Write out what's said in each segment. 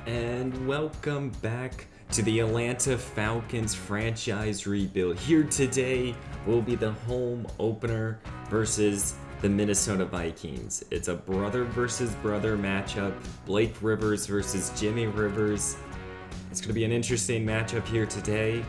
And welcome back to the Atlanta Falcons franchise rebuild. Here today will be the home opener versus the Minnesota Vikings. It's a brother versus brother matchup. Blake Rivers versus Jimmy Rivers. It's going to be an interesting matchup here today.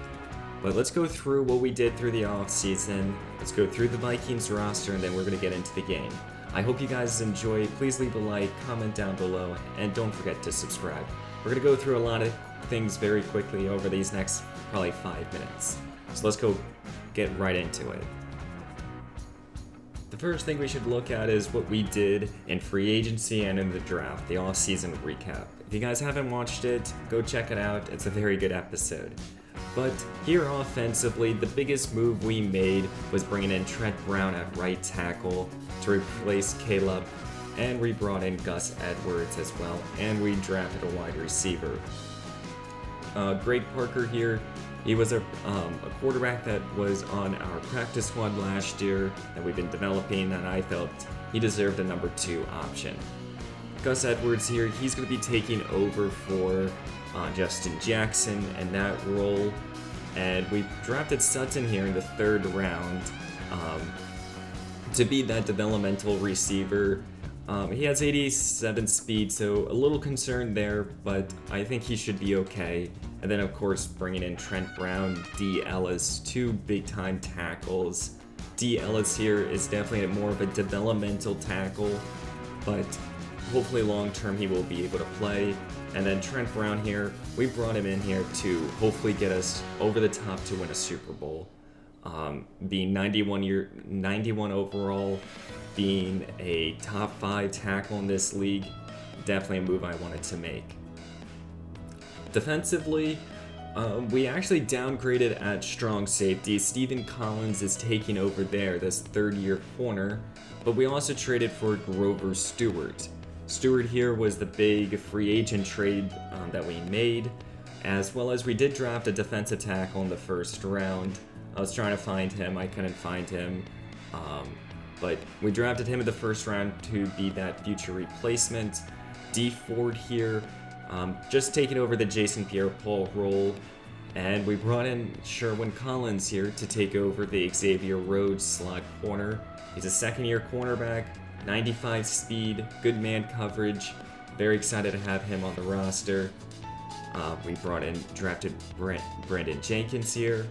But let's go through what we did through the offseason. Let's go through the Vikings roster, and then we're going to get into the game. I hope you guys enjoy. Please leave a like, comment down below, and don't forget to subscribe. We're going to go through a lot of things very quickly over these next probably 5 minutes. So let's go get right into it. The first thing we should look at is what we did in free agency and in the draft, the off-season recap. If you guys haven't watched it, go check it out. It's a very good episode. But here offensively, the biggest move we made was bringing in Trent Brown at right tackle to replace Caleb, and we brought in Gus Edwards as well, and we drafted a wide receiver. Greg Parker here, he was a quarterback that was on our practice squad last year that we've been developing, and I felt he deserved a number 2 option. Gus Edwards here, he's going to be taking over for Justin Jackson in that role, and we drafted Sutton here in the 3rd round to be that developmental receiver. He has 87 speed, so a little concerned there, but I think he should be okay. And then of course bringing in Trent Brown, D. Ellis, 2 big-time tackles. D. Ellis here is definitely more of a developmental tackle, but hopefully long-term he will be able to play. And then Trent Brown here, we brought him in here to hopefully get us over the top to win a Super Bowl. Being 91 overall, being a top 5 tackle in this league, definitely a move I wanted to make. Defensively, we actually downgraded at strong safety. Stephen Collins is taking over there, this 3rd-year corner, but we also traded for Grover Stewart. Stewart here was the big free agent trade that we made, as well as we did draft a defensive tackle in the 1st round. I was trying to find him, I couldn't find him, but we drafted him in the 1st round to be that future replacement. D. Ford here, just taking over the Jason Pierre-Paul role, and we brought in Sherwin Collins here to take over the Xavier Rhodes slot corner. He's a 2nd-year cornerback, 95 speed, good man coverage. Very excited to have him on the roster. We drafted Brandon Jenkins here,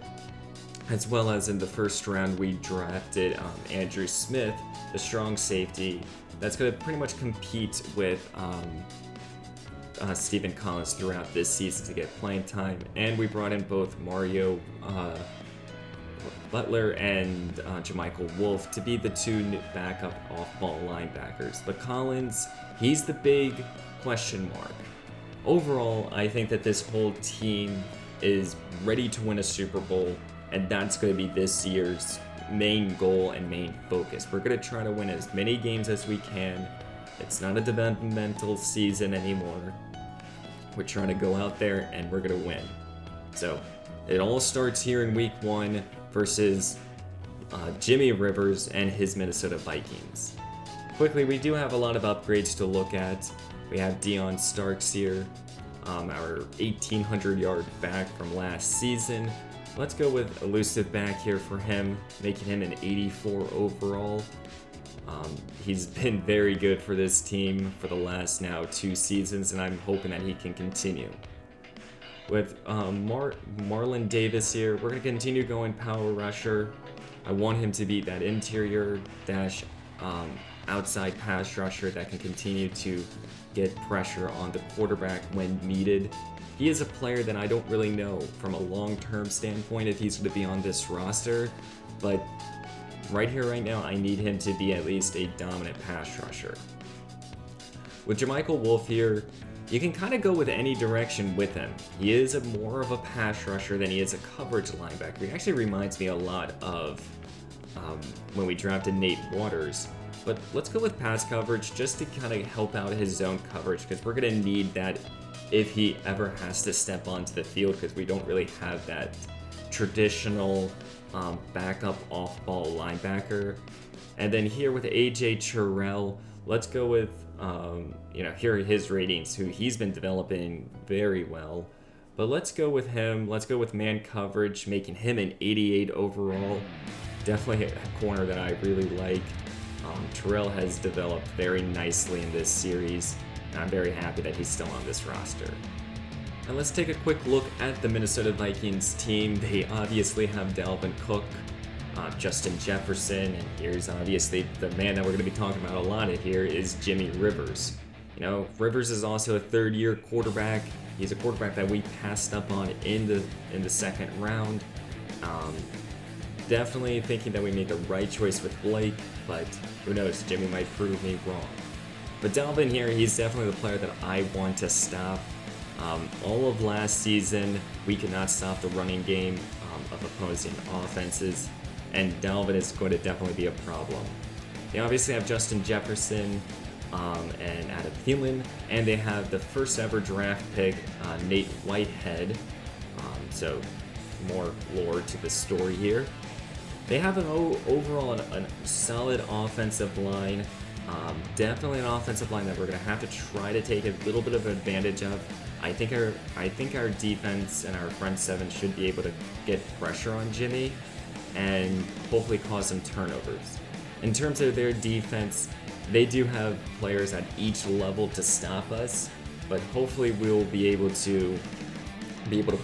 as well as in the 1st round we drafted Andrew Smith, the strong safety that's going to pretty much compete with Stephen Collins throughout this season to get playing time. And we brought in both Mario Butler and Jermichael Wolf to be the 2 backup off-ball linebackers. But Collins, he's the big question mark. Overall, I think that this whole team is ready to win a Super Bowl, and that's going to be this year's main goal and main focus. We're going to try to win as many games as we can. It's not a developmental season anymore. We're trying to go out there and we're going to win. So it all starts here in week 1 versus Jimmy Rivers and his Minnesota Vikings. Quickly, we do have a lot of upgrades to look at. We have Deion Starks here, our 1,800-yard back from last season. Let's go with elusive back here for him, making him an 84 overall. He's been very good for this team for the last now 2 seasons, and I'm hoping that he can continue. With Marlon Davis here, we're going to continue going power rusher. I want him to be that interior dash outside pass rusher that can continue to get pressure on the quarterback when needed. He is a player that I don't really know from a long-term standpoint if he's going to be on this roster, but right here, right now, I need him to be at least a dominant pass rusher. With Jermichael Wolf here, you can kind of go with any direction with him. He is more of a pass rusher than he is a coverage linebacker. He actually reminds me a lot of when we drafted Nate Waters. But let's go with pass coverage just to kind of help out his zone coverage, because we're going to need that if he ever has to step onto the field, because we don't really have that traditional backup off-ball linebacker. And then here with AJ Terrell, let's go with Here are his ratings, who he's been developing very well. But let's go with him. Let's go with man coverage, making him an 88 overall. Definitely a corner that I really like. Terrell has developed very nicely in this series, and I'm very happy that he's still on this roster. And let's take a quick look at the Minnesota Vikings team. They obviously have Dalvin Cook, Justin Jefferson, and here's obviously the man that we're going to be talking about a lot here is Jimmy Rivers. Rivers is also a third-year quarterback. He's a quarterback that we passed up on in the second round. Definitely thinking that we made the right choice with Blake, but who knows, Jimmy might prove me wrong. But Dalvin here, he's definitely the player that I want to stop. All of last season, we could not stop the running game of opposing offenses, and Dalvin is going to definitely be a problem. They obviously have Justin Jefferson and Adam Thielen, and they have the first ever draft pick, Nate Whitehead. So more lore to the story here. They have overall a solid offensive line. Definitely an offensive line that we're going to have to try to take a little bit of advantage of. I think our defense and our front seven should be able to get pressure on Jimmy and hopefully cause some turnovers. In terms of their defense, they do have players at each level to stop us, but hopefully we'll be able to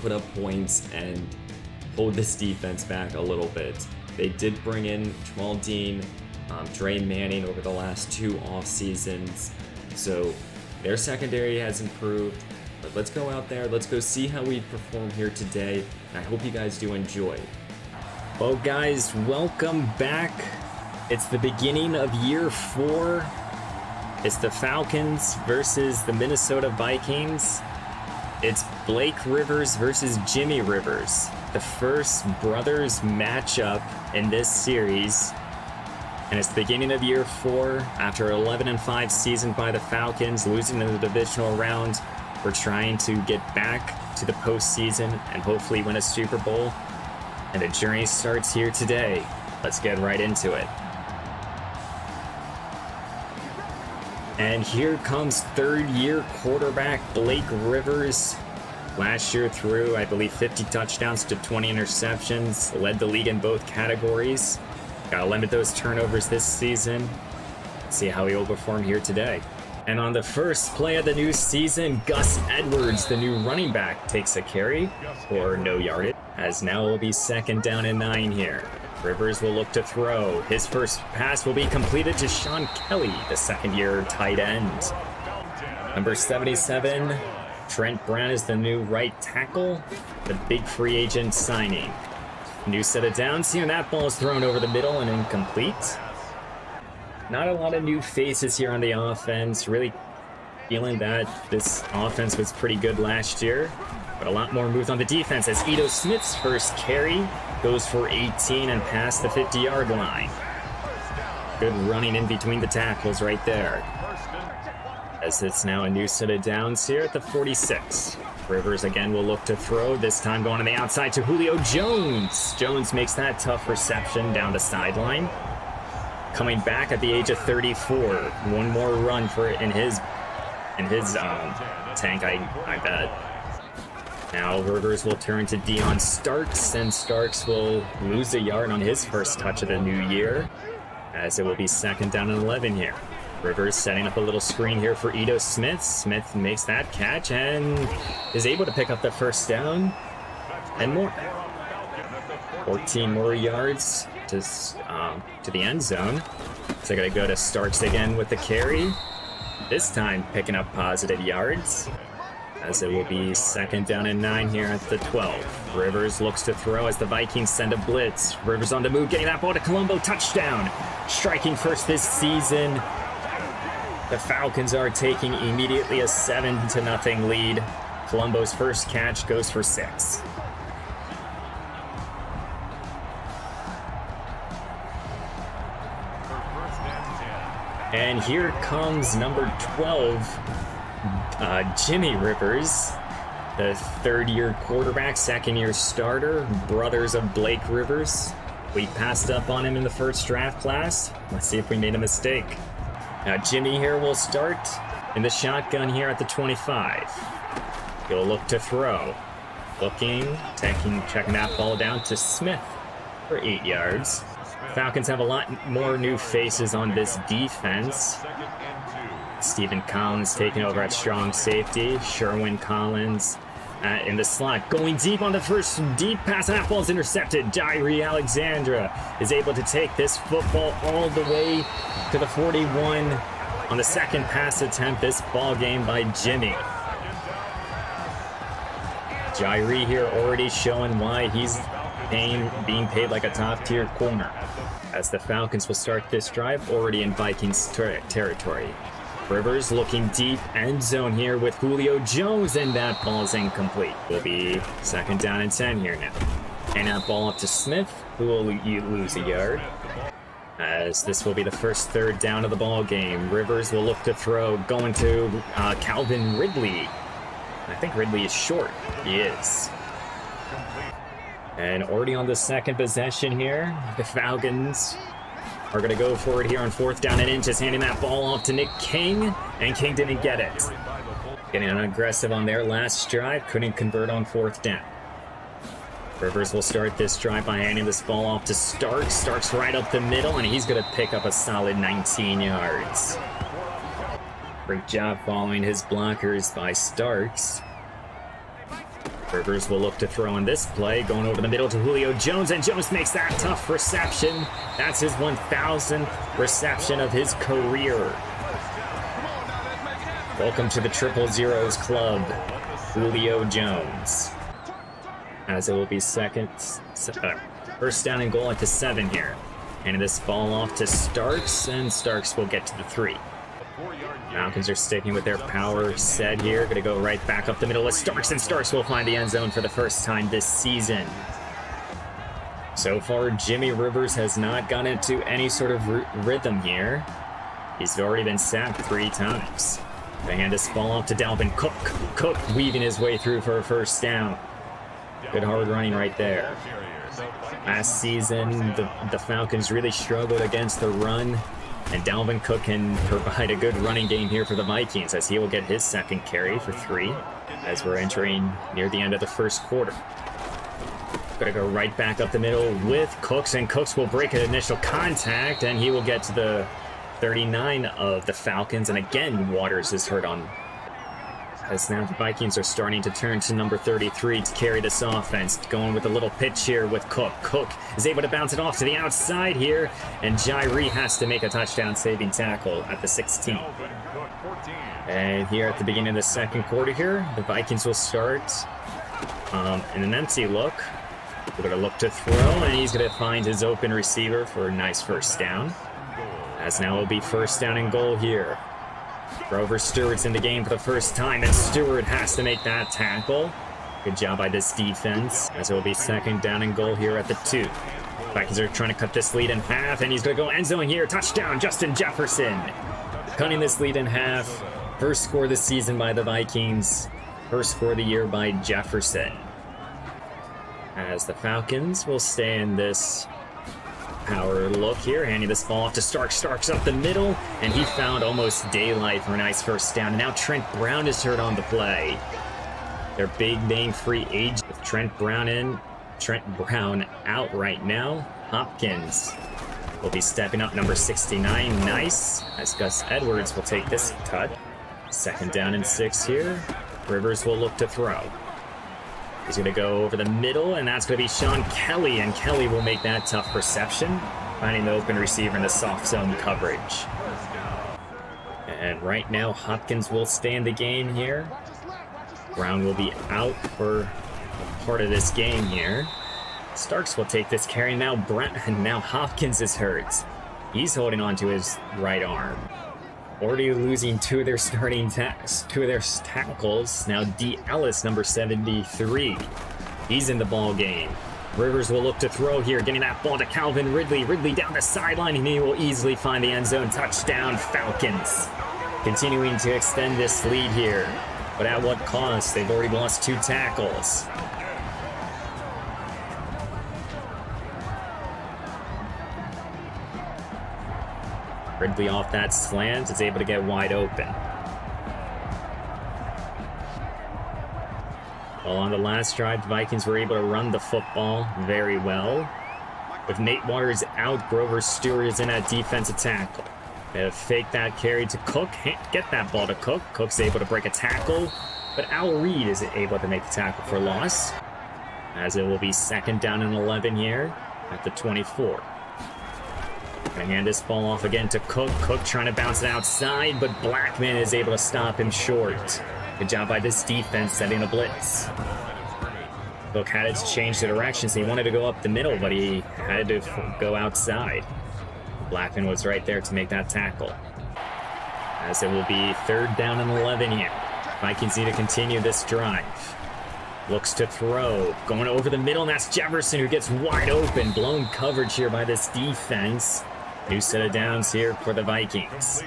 put up points and hold this defense back a little bit. They did bring in Jamal Dean, Dre Manning over the last 2 off seasons, so their secondary has improved. But let's go out there, let's go see how we perform here today, and I hope you guys do enjoy. Well guys, welcome back. It's the beginning of year 4. It's the Falcons versus the Minnesota Vikings. It's Blake Rivers versus Jimmy Rivers. The first brothers matchup in this series. And it's the beginning of year 4 after 11-5 season by the Falcons, losing in the divisional round. We're trying to get back to the postseason and hopefully win a Super Bowl. And the journey starts here today. Let's get right into it. And here comes third-year quarterback Blake Rivers. Last year threw, I believe, 50 touchdowns to 20 interceptions. Led the league in both categories. Gotta limit those turnovers this season. Let's see how he will perform here today. And on the first play of the new season, Gus Edwards, the new running back, takes a carry for no yardage, as now it will be 2nd down and 9 here. Rivers will look to throw. His first pass will be completed to Sean Kelly, the second-year tight end. Number 77, Trent Brown is the new right tackle, the big free agent signing. New set of downs here, and that ball is thrown over the middle and incomplete. Not a lot of new faces here on the offense. Really feeling that this offense was pretty good last year, but a lot more moves on the defense as Ito Smith's first carry goes for 18 and past the 50-yard line. Good running in between the tackles right there. As it's now a new set of downs here at the 46. Rivers again will look to throw, this time going on the outside to Julio Jones. Jones makes that tough reception down the sideline. Coming back at the age of 34. One more run for it in his tank, I bet. Now Rivers will turn to Deion Starks, and Starks will lose a yard on his first touch of the new year, as it will be 2nd down and 11 here. Rivers setting up a little screen here for Ito Smith. Smith makes that catch and is able to pick up the first down and more. 14 more yards to the end zone. So I gotta go to Starks again with the carry. This time picking up positive yards, as it will be 2nd down and 9 here at the 12. Rivers looks to throw as the Vikings send a blitz. Rivers on the move, getting that ball to Colombo, touchdown. Striking first this season. The Falcons are taking immediately a 7-0 lead. Colombo's first catch goes for 6. And here comes number 12, Jimmy Rivers, the 3rd-year quarterback, 2nd-year starter, brothers of Blake Rivers. We passed up on him in the first draft class. Let's see if we made a mistake. Now Jimmy here will start in the shotgun here at the 25. He'll look to throw. Looking, checking that ball down to Smith for 8 yards. Falcons have a lot more new faces on this defense. Stephen Collins taking over at strong safety. Sherwin Collins in the slot, going deep on the first deep pass, and that ball's intercepted. Jairi Alexandra is able to take this football all the way to the 41 on the second pass attempt this ball game by Jimmy. Jairi here already showing why he's being paid like a top-tier corner, as the Falcons will start this drive already in Vikings territory. Rivers looking deep, end zone here with Julio Jones, and that ball's incomplete. Will be second down and 10 here now. And that ball up to Smith, who will lose a yard, as this will be the first third down of the ball game. Rivers will look to throw, going to Calvin Ridley. I think Ridley is short. He is. And already on the second possession here, the Falcons are going to go for it here on fourth down and inches, handing that ball off to Nick King, and King didn't get it. Getting aggressive on their last drive, couldn't convert on fourth down. Rivers will start this drive by handing this ball off to Starks. Starks right up the middle, and he's going to pick up a solid 19 yards. Great job following his blockers by Starks. Rivers will look to throw in this play, going over the middle to Julio Jones, and Jones makes that tough reception. That's his 1,000th reception of his career. Welcome to the Triple Zeros Club, Julio Jones. As it will be first down and goal at the 7 here. Handing this ball off to Starks, and Starks will get to the 3. Falcons are sticking with their power set here. Going to go right back up the middle with Starks, and Starks will find the end zone for the first time this season. So far, Jimmy Rivers has not gotten into any sort of rhythm here. He's already been sacked 3 times. They hand this ball off to Dalvin Cook. Cook weaving his way through for a first down. Good hard running right there. Last season, the Falcons really struggled against the run, and Dalvin Cook can provide a good running game here for the Vikings, as he will get his second carry for 3 as we're entering near the end of the first quarter. Gonna go right back up the middle with Cooks, and Cooks will break an initial contact, and he will get to the 39 of the Falcons, and again Waters is hurt on, as now the Vikings are starting to turn to number 33 to carry this offense. Going with a little pitch here with Cook. Cook is able to bounce it off to the outside here, and Jairi has to make a touchdown-saving tackle at the 16. And here at the beginning of the second quarter here, the Vikings will start in an empty look. We're going to look to throw, and he's going to find his open receiver for a nice first down. As now will be first down and goal here. Grover Stewart's in the game for the first time, and Stewart has to make that tackle. Good job by this defense, as it will be second down and goal here at the 2. Vikings are trying to cut this lead in half, and he's going to go end zone here. Touchdown, Justin Jefferson. Cutting this lead in half. First score of the season by the Vikings. First score of the year by Jefferson. As the Falcons will stay in this power look here, handing this ball off to Starks. Starks up the middle, and he found almost daylight for a nice first down. And now Trent Brown is hurt on the play. Their big name free agent with Trent Brown out right now. Hopkins will be stepping up, number 69. Nice, as Gus Edwards will take this cut. Second down and 6 here. Rivers will look to throw. He's going to go over the middle, and that's going to be Sean Kelly, and Kelly will make that tough reception, finding the open receiver in the soft zone coverage. And right now, Hopkins will stay in the game here. Brown will be out for a part of this game here. Starks will take this carry. Now Hopkins is hurt. He's holding on to his right arm. Already losing two of their tackles. Now D. Ellis, number 73. He's in the ball game. Rivers will look to throw here, getting that ball to Calvin Ridley. Ridley down the sideline, and he will easily find the end zone. Touchdown, Falcons. Continuing to extend this lead here. But at what cost? They've already lost 2 tackles. Ridley off that slant is able to get wide open. Well, on the last drive, the Vikings were able to run the football very well. With Nate Waters out, Grover Stewart is in at defensive tackle. They have faked that carry to Cook. Get that ball to Cook. Cook's able to break a tackle, but Al Reed is able to make the tackle for loss, as it will be 2nd down and 11 here at the 24. Gonna hand this ball off again to Cook. Cook trying to bounce it outside, but Blackman is able to stop him short. Good job by this defense setting a blitz. Cook had to change the direction, so he wanted to go up the middle, but he had to go outside. Blackman was right there to make that tackle. As it will be 3rd down and 11 here. Vikings need to continue this drive. Looks to throw. Going over the middle, and that's Jefferson who gets wide open. Blown coverage here by this defense. New set of downs here for the Vikings.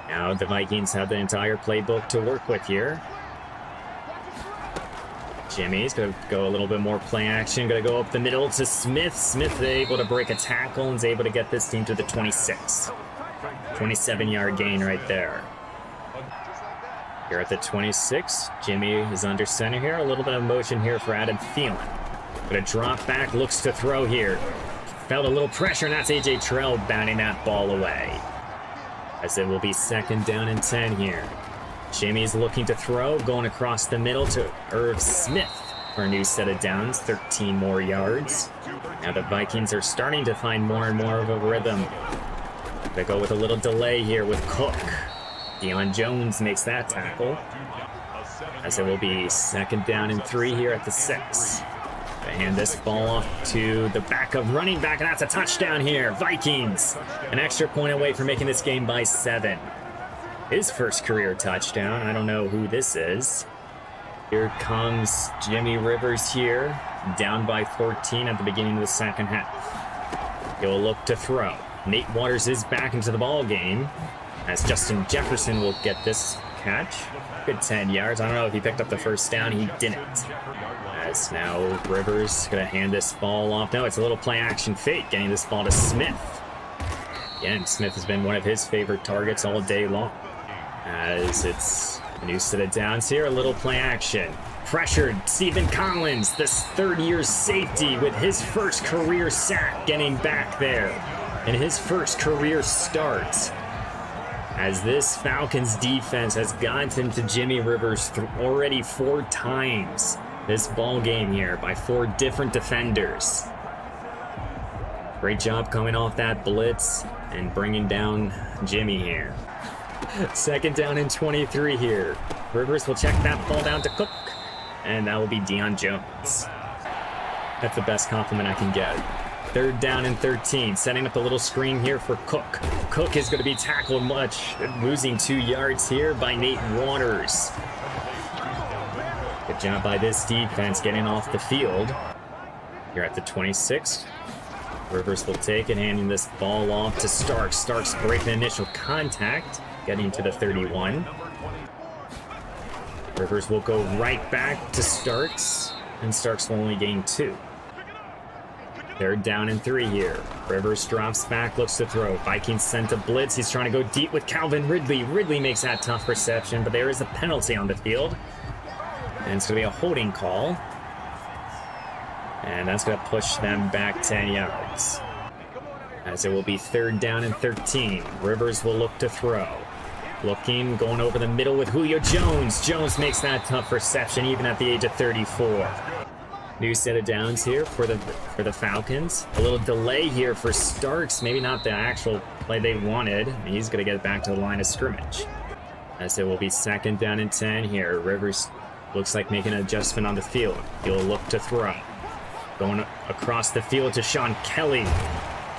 Now the Vikings have the entire playbook to work with here. Jimmy's going to go a little bit more play action. Going to go up the middle to Smith. Smith able to break a tackle and is able to get this team to the 26. 27-yard gain right there. Here at the 26, Jimmy is under center here. A little bit of motion here for Adam Thielen. Going to drop back, looks to throw here. Felt a little pressure, and that's A.J. Terrell batting that ball away. As it will be 2nd down and 10 here. Jimmy's looking to throw, going across the middle to Irv Smith for a new set of downs, 13 more yards. Now the Vikings are starting to find more and more of a rhythm. They go with a little delay here with Cook. Deion Jones makes that tackle. As it will be 2nd down and 3 here at the 6. They hand this ball off to the backup running back, and that's a touchdown here. Vikings, an extra point away from making this game by 7. His first career touchdown. I don't know who this is. Here comes Jimmy Rivers here, down by 14 at the beginning of the 2nd half. He'll look to throw. Nate Waters is back into the ball game, as Justin Jefferson will get this catch. Good 10 yards. I don't know if he picked up the first down. He didn't. As now Rivers going to hand this ball off. No, it's a little play action fake, getting this ball to Smith. Again, Smith has been one of his favorite targets all day long. As it's a new set of downs here, a little play action. Pressured, Stephen Collins, this 3rd-year safety with his first career sack, getting back there in his first career start. As this Falcons defense has gotten to Jimmy Rivers already 4 times this ball game here by 4 different defenders. Great job coming off that blitz and bringing down Jimmy here. 2nd down and 23 here. Rivers will check that ball down to Cook, and that will be Deion Jones. That's the best compliment I can get. 3rd down and 13, setting up a little screen here for Cook. Cook is going to be tackled much, losing 2 yards here by Nate Waters. Good job by this defense getting off the field. Here at the 26. Rivers will take it, handing this ball off to Starks. Starks breaking initial contact, getting to the 31. Rivers will go right back to Starks, and Starks will only gain 2. 3rd down and 3 here. Rivers drops back, looks to throw. Vikings sent a blitz. He's trying to go deep with Calvin Ridley. Ridley makes that tough reception, but there is a penalty on the field. And it's going to be a holding call. And that's going to push them back 10 yards. As it will be 3rd down and 13. Rivers will look to throw. Looking, going over the middle with Julio Jones. Jones makes that tough reception even at the age of 34. New set of downs here for the Falcons. A little delay here for Starks. Maybe not the actual play they wanted. He's going to get back to the line of scrimmage. As it will be 2nd down and 10 here. Rivers looks like making an adjustment on the field. He'll look to throw. Going across the field to Sean Kelly.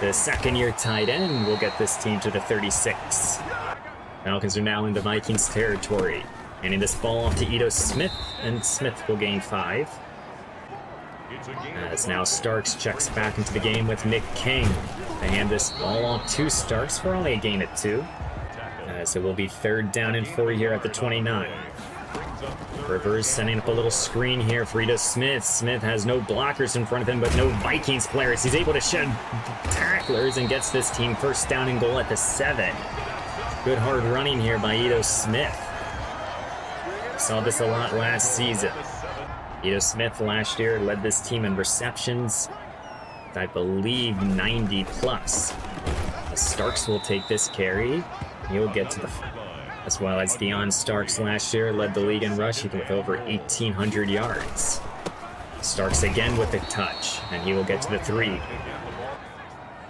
The 2nd-year tight end will get this team to the 36. Falcons are now in the Vikings territory. Handing this ball off to Ito Smith, and Smith will gain 5. As now Starks checks back into the game with Nick King. They hand this ball off to Starks for only a gain of 2. As it will be 3rd down and 4 here at the 29. Rivers sending up a little screen here for Ito Smith. Smith has no blockers in front of him, but no Vikings players. He's able to shed tacklers and gets this team first down and goal at the 7. Good hard running here by Ito Smith. Saw this a lot last season. Ito Smith last year led this team in receptions, I believe 90 plus. Starks will take this carry. He'll get to the, as well as Deion Starks last year led the league in rushing with over 1,800 yards. Starks again with a touch, and he will get to the 3.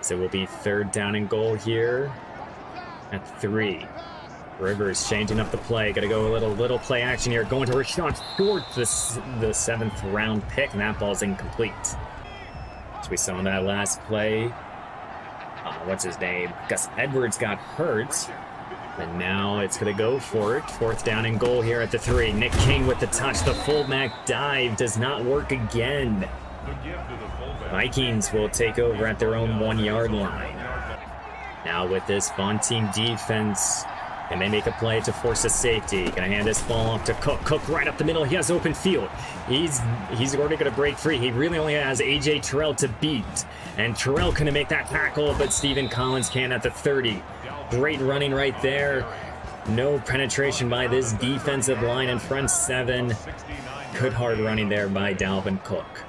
So it will be 3rd down and goal here at 3. Rivers changing up the play. Got to go a little play action here. Going to Rashawn Short, the 7th round pick, and that ball's incomplete. As we saw in that last play, what's his name? Gus Edwards got hurt, and now it's going to go for it. 4th down and goal here at the 3. Nick King with the touch. The fullback dive does not work again. Vikings will take over at their own 1-yard line. Now with this Bonteam defense, and they make a play to force a safety. Gonna hand this ball off to Cook. Cook right up the middle. He has open field. He's already gonna break free. He really only has AJ Terrell to beat. And Terrell couldn't make that tackle, but Stephen Collins can at the 30. Great running right there. No penetration by this defensive line in front 7. Good hard running there by Dalvin Cook.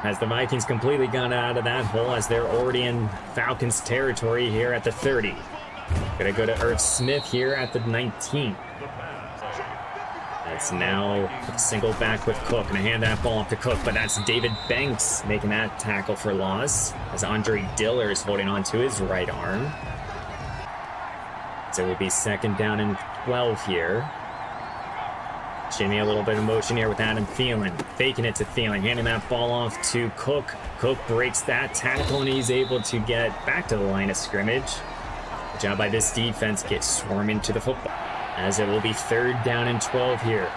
As the Vikings completely got out of that hole, as they're already in Falcons territory here at the 30. Gonna go to Irv Smith here at the 19. That's now single back with Cook. Gonna hand that ball off to Cook, but that's David Banks making that tackle for loss, as Andre Diller is holding on to his right arm. So it will be 2nd down and 12 here. Jimmy a little bit of motion here with Adam Thielen. Faking it to Thielen, handing that ball off to Cook. Cook breaks that tackle, and he's able to get back to the line of scrimmage. Good job by this defense, get swarming to the football. As it will be 3rd down and 12 here.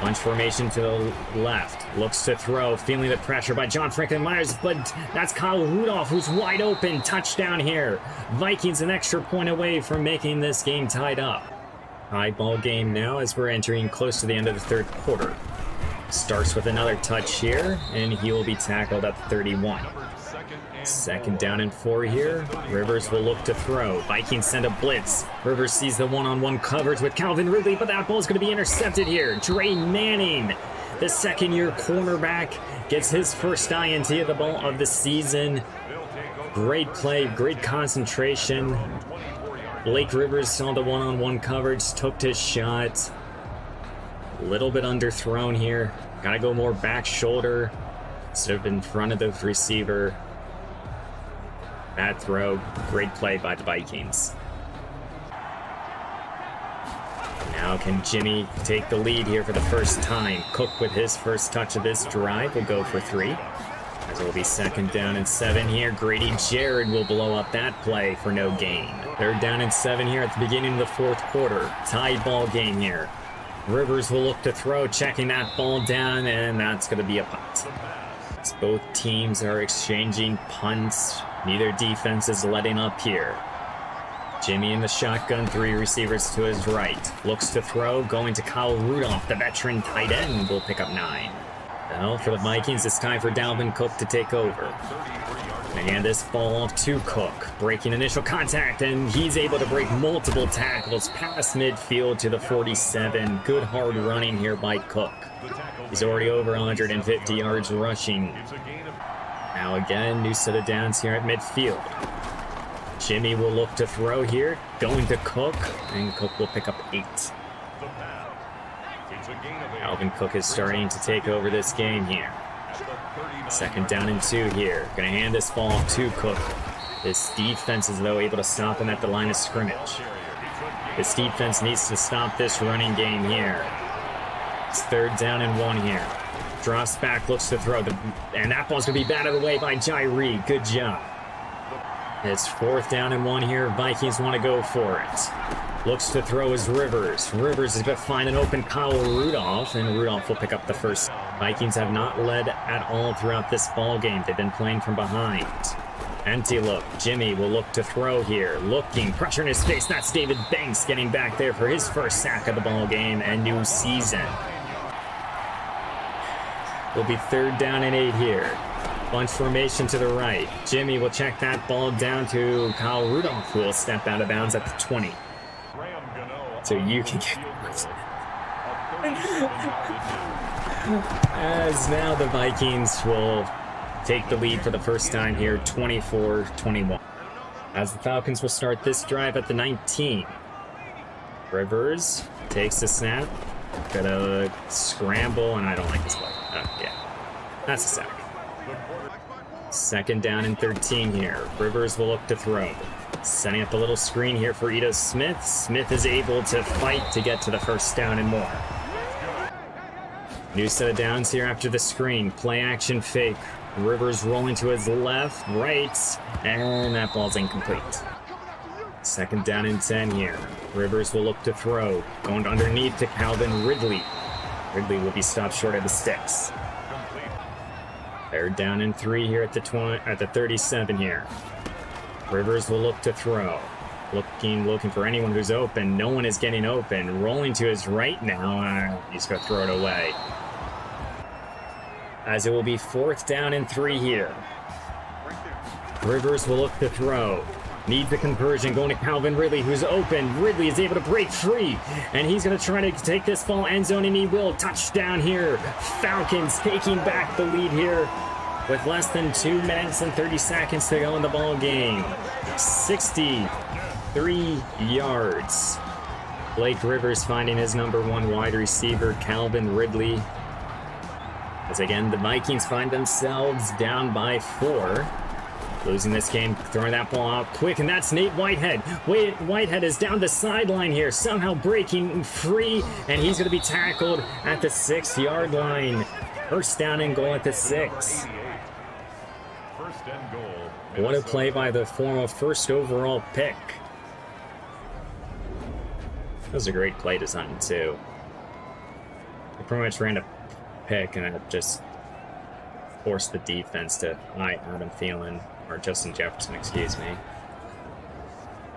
Bunch formation to the left. Looks to throw, feeling the pressure by John Franklin Myers, but that's Kyle Rudolph who's wide open. Touchdown here. Vikings an extra point away from making this game tied up. High ball game now as we're entering close to the end of the 3rd quarter. Starts with another touch here, and he will be tackled at 31. 2nd down and 4 here. Rivers will look to throw. Vikings send a blitz. Rivers sees the one-on-one coverage with Calvin Ridley, but that ball's going to be intercepted here. Dre Manning, the 2nd-year cornerback, gets his first INT of the ball of the season. Great play, great concentration. Blake Rivers saw the one-on-one coverage, took his shot. A little bit underthrown here. Got to go more back shoulder instead of in front of the receiver. Bad throw. Great play by the Vikings. Now can Jimmy take the lead here for the first time? Cook with his first touch of this drive will go for 3. As it will be 2nd down and 7 here. Grady Jarrett will blow up that play for no gain. 3rd down and 7 here at the beginning of the 4th quarter. Tied ball game here. Rivers will look to throw, checking that ball down, and that's going to be a punt. As both teams are exchanging punts, neither defense is letting up here. Jimmy in the shotgun, 3 receivers to his right. Looks to throw, going to Kyle Rudolph, the veteran tight end, will pick up 9. Now for the Vikings, it's time for Dalvin Cook to take over. And hand this ball off to Cook, breaking initial contact, and he's able to break multiple tackles past midfield to the 47. Good hard running here by Cook. He's already over 150 yards rushing. Now again, new set of downs here at midfield. Jimmy will look to throw here, going to Cook, and Cook will pick up 8. Alvin Cook is starting to take over this game here. 2nd down and 2 here. Gonna hand this ball off to Cook. This defense is, though, able to stop him at the line of scrimmage. This defense needs to stop this running game here. It's 3rd down and 1 here. Drops back, looks to throw, and that ball's gonna be batted away by Jairi. Good job. It's 4th down and 1 here. Vikings want to go for it. Looks to throw is Rivers. Rivers is going to find an open Kyle Rudolph, and Rudolph will pick up the first. Vikings have not led at all throughout this ball game. They've been playing from behind. Empty look. Jimmy will look to throw here. Looking, pressure in his face. That's David Banks getting back there for his first sack of the ball game and new season. Will be 3rd down and 8 here. Bunch formation to the right. Jimmy will check that ball down to Kyle Rudolph, who will step out of bounds at the 20. So you can get... As now the Vikings will take the lead for the first time here, 24-21. As the Falcons will start this drive at the 19. Rivers takes the snap. Gonna scramble, and I don't like this play. Yeah, that's a sack. 2nd down and 13 here. Rivers will look to throw. Setting up a little screen here for Ito Smith. Smith is able to fight to get to the 1st down and more. New set of downs here after the screen. Play action fake. Rivers rolling to his left, right, and that ball's incomplete. 2nd down and 10 here. Rivers will look to throw. Going underneath to Calvin Ridley. Ridley will be stopped short of the sticks. 3rd down and 3 here at the 37 here. Rivers will look to throw. Looking for anyone who's open. No one is getting open. Rolling to his right now. He's going to throw it away. As it will be 4th down and 3 here. Rivers will look to throw. Needs the conversion, going to Calvin Ridley, who's open. Ridley is able to break free, and he's going to try to take this ball end zone, and he will. Touchdown here. Falcons taking back the lead here with less than 2 minutes and 30 seconds to go in the ball game. 63 yards. Blake Rivers finding his number 1 wide receiver, Calvin Ridley. As again, the Vikings find themselves down by 4. Losing this game, throwing that ball out quick, and that's Nate Whitehead. Whitehead is down the sideline here, somehow breaking free, and he's going to be tackled at the 6-yard line. 1st down and goal at the 6. What a play by the former 1st overall pick. That was a great play design, too. They pretty much ran a pick, and it just forced the defense to Adam Thielen. Or Justin Jefferson, excuse me.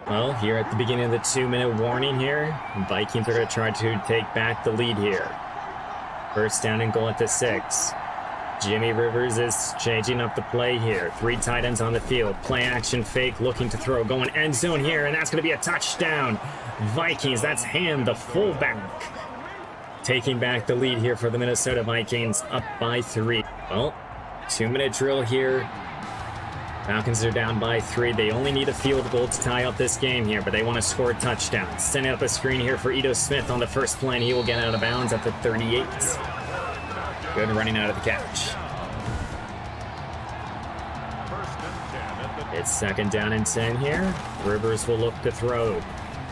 Well, here at the beginning of the 2-minute warning here, Vikings are going to try to take back the lead here. 1st down and goal at the 6. Jimmy Rivers is changing up the play here. 3 tight ends on the field. Play action fake, looking to throw. Going end zone here, and that's going to be a touchdown. Vikings, that's Ham, the fullback. Taking back the lead here for the Minnesota Vikings, up by 3. Well, 2-minute drill here. Falcons are down by 3. They only need a field goal to tie up this game here, but they want to score a touchdown. Setting up a screen here for Ito Smith on the 1st play, and he will get out of bounds at the 38. Good running out of the catch. It's 2nd down and 10 here. Rivers will look to throw.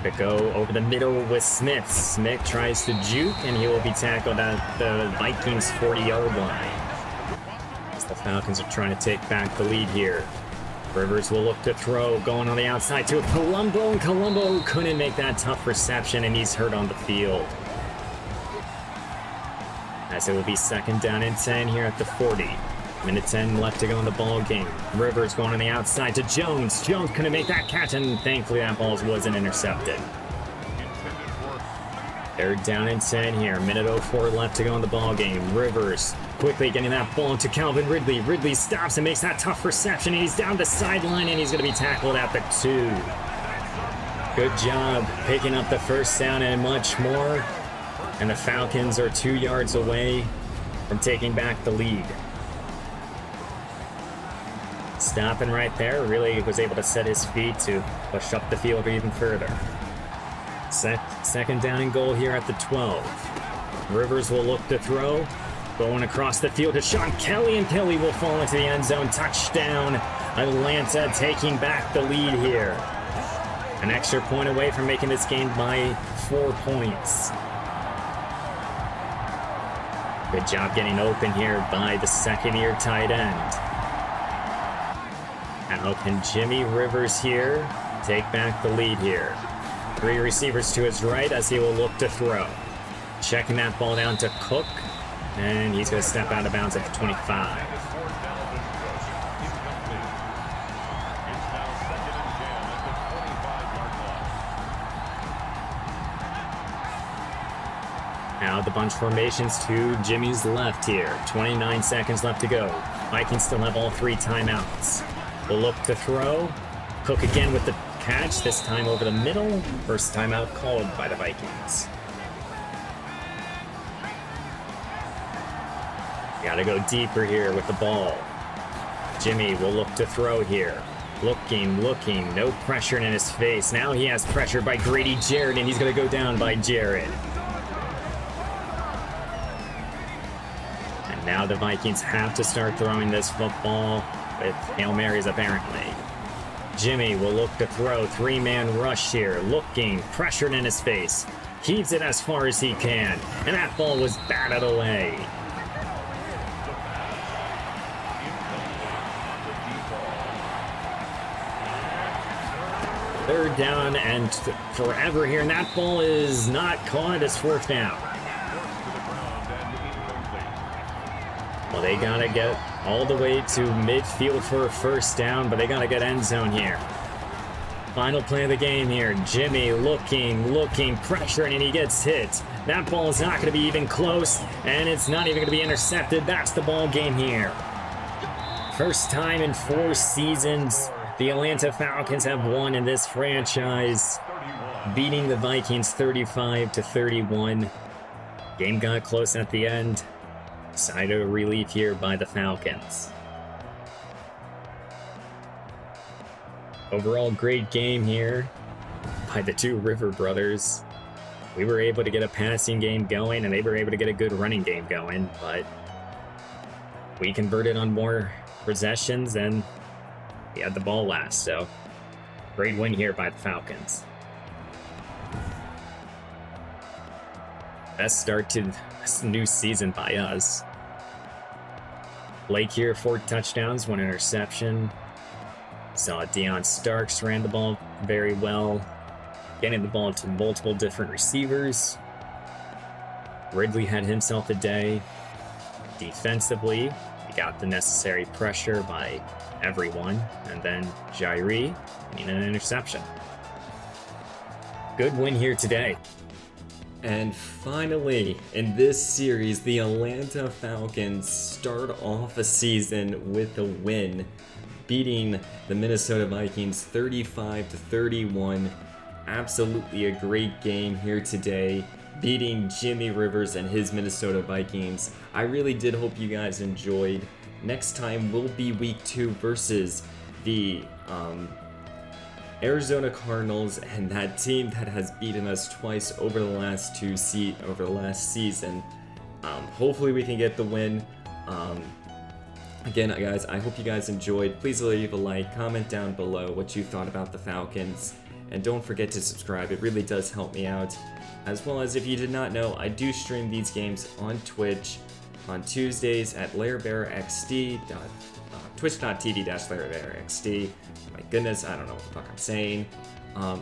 To go over the middle with Smith. Smith tries to juke, and he will be tackled at the Vikings 40-yard line. As the Falcons are trying to take back the lead here. Rivers will look to throw, going on the outside to Colombo, and Colombo couldn't make that tough reception, and he's hurt on the field. As it will be 2nd down and 10 here at the 40. Minute 10 left to go in the ball game. Rivers going on the outside to Jones. Jones couldn't make that catch, and thankfully that ball wasn't intercepted. 3rd down and 10 here. Minute 04 left to go in the ball game. Rivers quickly getting that ball to Calvin Ridley. Ridley stops and makes that tough reception, and he's down the sideline, and he's going to be tackled at the 2. Good job picking up the 1st down and much more. And the Falcons are 2 yards away from taking back the lead. Stopping right there, really was able to set his feet to push up the field even further. 2nd down and goal here at the 12. Rivers will look to throw. Going across the field to Sean Kelly, and Kelly will fall into the end zone. Touchdown. Atlanta taking back the lead here. An extra point away from making this game by 4 points. Good job getting open here by the 2nd-year tight end. How can Jimmy Rivers here take back the lead here? 3 receivers to his right as he will look to throw. Checking that ball down to Cook, and he's going to step out of bounds at the 25. Now the bunch formations to Jimmy's left here. 29 seconds left to go. Vikings still have all 3 timeouts. Will look to throw. Cook again with the catch, this time over the middle. First timeout called by the Vikings. Gotta go deeper here with the ball. Jimmy will look to throw here. Looking, no pressure in his face. Now he has pressure by Grady Jarrett, and he's gonna go down by Jarrett. And now the Vikings have to start throwing this football with Hail Marys apparently. Jimmy will look to throw, 3-man rush here. Looking, pressured in his face. Keeps it as far as he can, and that ball was batted away. Third down and forever here, and that ball is not caught. It's 4th down. Well, they gotta get all the way to midfield for a first down, but they gotta get end zone here. Final play of the game here. Jimmy looking, pressuring, and he gets hit. That ball is not gonna be even close, and it's not even gonna be intercepted. That's the ball game here. First time in 4 seasons the Atlanta Falcons have won in this franchise, beating the Vikings 35-31. Game got close at the end. Side of relief here by the Falcons. Overall, great game here by the 2 River brothers. We were able to get a passing game going, and they were able to get a good running game going, but we converted on more possessions, and he had the ball last, so great win here by the Falcons. Best start to this new season by us. Blake here, 4 touchdowns, 1 interception. Saw Deion Starks ran the ball very well, getting the ball to multiple different receivers. Ridley had himself a day. Defensively, he got the necessary pressure by everyone, and then Jairi needed an interception. Good win here today. And finally, in this series, the Atlanta Falcons start off a season with a win, beating the Minnesota Vikings 35-31. Absolutely a great game here today, beating Jimmy Rivers and his Minnesota Vikings. I really did hope you guys enjoyed. Next time will be week 2 versus the Arizona Cardinals, and that team that has beaten us twice over the last season. Hopefully we can get the win. Again, guys, I hope you guys enjoyed. Please leave a like, comment down below what you thought about the Falcons, and don't forget to subscribe. It really does help me out. As well as, if you did not know, I do stream these games on Twitch on Tuesdays at Larrbearxd, twitch.tv/Larrbearxd. My goodness, I don't know what the fuck I'm saying.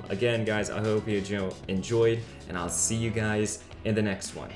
Again, guys, I hope you enjoyed, and I'll see you guys in the next one.